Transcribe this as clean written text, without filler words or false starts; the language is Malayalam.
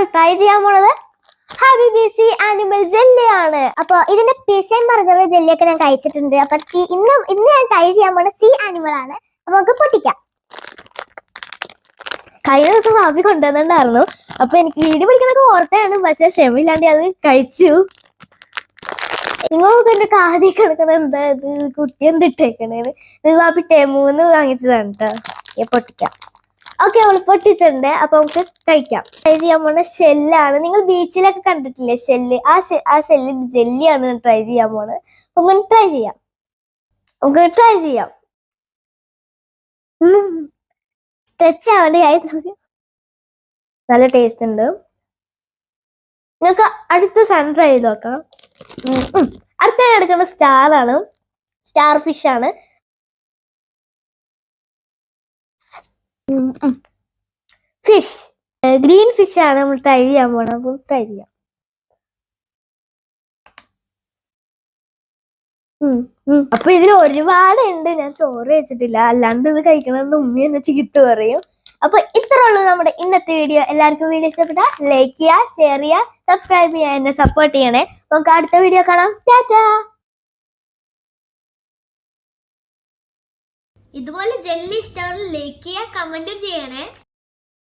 നമ്മൾ ട്രൈ ചെയ്യാൻ പോണത് ഹബീബി ആനിമൽ ജെല്ലിയാണ്. അപ്പൊ ഇതിന്റെ പിസ്സ ബർഗർ ജെല്ലിയൊക്കെ ഞാൻ കഴിച്ചിട്ടുണ്ട്. അപ്പൊ ഇന്ന് ഞാൻ ട്രൈ ചെയ്യാൻ പോണ സീ ആനിമൽ ആണ്. അപ്പൊ നമുക്ക് പൊട്ടിക്കാം. കഴിഞ്ഞ ദിവസം ഭാബി കൊണ്ടുവന്നിട്ടുണ്ടായിരുന്നു. അപ്പൊ എനിക്ക് വീഡിയോ പിടിക്കണൊക്കെ ഓർത്താണ്, പക്ഷെ ക്ഷമയില്ലാണ്ട് അത് കഴിച്ചു. നിങ്ങൾക്ക് എന്റെ കാതി കിടക്കണ എന്താ ഇത്, കുട്ടി എന്തിട്ടേക്കണേന്ന്. ഇത് ഭാബി ടെമൂന്ന് വാങ്ങിച്ചതാണ് കേട്ടോ. പൊട്ടിക്കാം. ഓക്കെ, നമ്മൾ പൊട്ടിച്ചിട്ടുണ്ട്. അപ്പൊ നമുക്ക് കഴിക്കാം. ട്രൈ ചെയ്യാൻ പോണ ഷെല്ലാണ്. നിങ്ങൾ ബീച്ചിലൊക്കെ കണ്ടിട്ടില്ലേ ഷെല്ല്? ആ ഷെല്ലിൽ ജെല്ലിയാണ് ട്രൈ ചെയ്യാൻ പോണത്. നമുക്ക് ട്രൈ ചെയ്യാം. സ്ട്രെച്ച് ആവേണ്ട കാര്യം നോക്കി. നല്ല ടേസ്റ്റ് ഉണ്ട്. നിങ്ങൾക്ക് അടുത്ത സാധനം ട്രൈ ചെയ്ത് നോക്കാം. അടുത്ത എടുക്കുന്ന സ്റ്റാറാണ്. സ്റ്റാർ ഫിഷ് ആണ്. ഫിഷ്, ഗ്രീൻ ഫിഷ് ആണ് നമ്മൾ ട്രൈ ചെയ്യാൻ പോണത്. അപ്പം ട്രൈ ചെയ്യാം. അപ്പൊ ഇതിൽ ഒരുപാട് ഉണ്ട്. ഞാൻ ചോറ് വെച്ചിട്ടില്ല, അല്ലാണ്ട് ഇത് കഴിക്കണമെന്ന് ഉമ്മി എന്നെ ചീത്ത പറയും. അപ്പൊ ഇത്ര ഉള്ളൂ നമ്മുടെ ഇന്നത്തെ വീഡിയോ. എല്ലാവർക്കും വീഡിയോ ഇഷ്ടപ്പെട്ടാൽ ലൈക്ക് ചെയ്യുക, ഷെയർ ചെയ്യുക, സബ്സ്ക്രൈബ് ചെയ്യുക, എന്നെ സപ്പോർട്ട് ചെയ്യണേ. നമുക്ക് അടുത്ത വീഡിയോ കാണാം. ടാറ്റാ. ഇതുപോലെ ജെല്ലി ഇഷ്ടമുള്ള ലൈക്ക് ചെയ്യുക, കമന്റ് ചെയ്യണേ.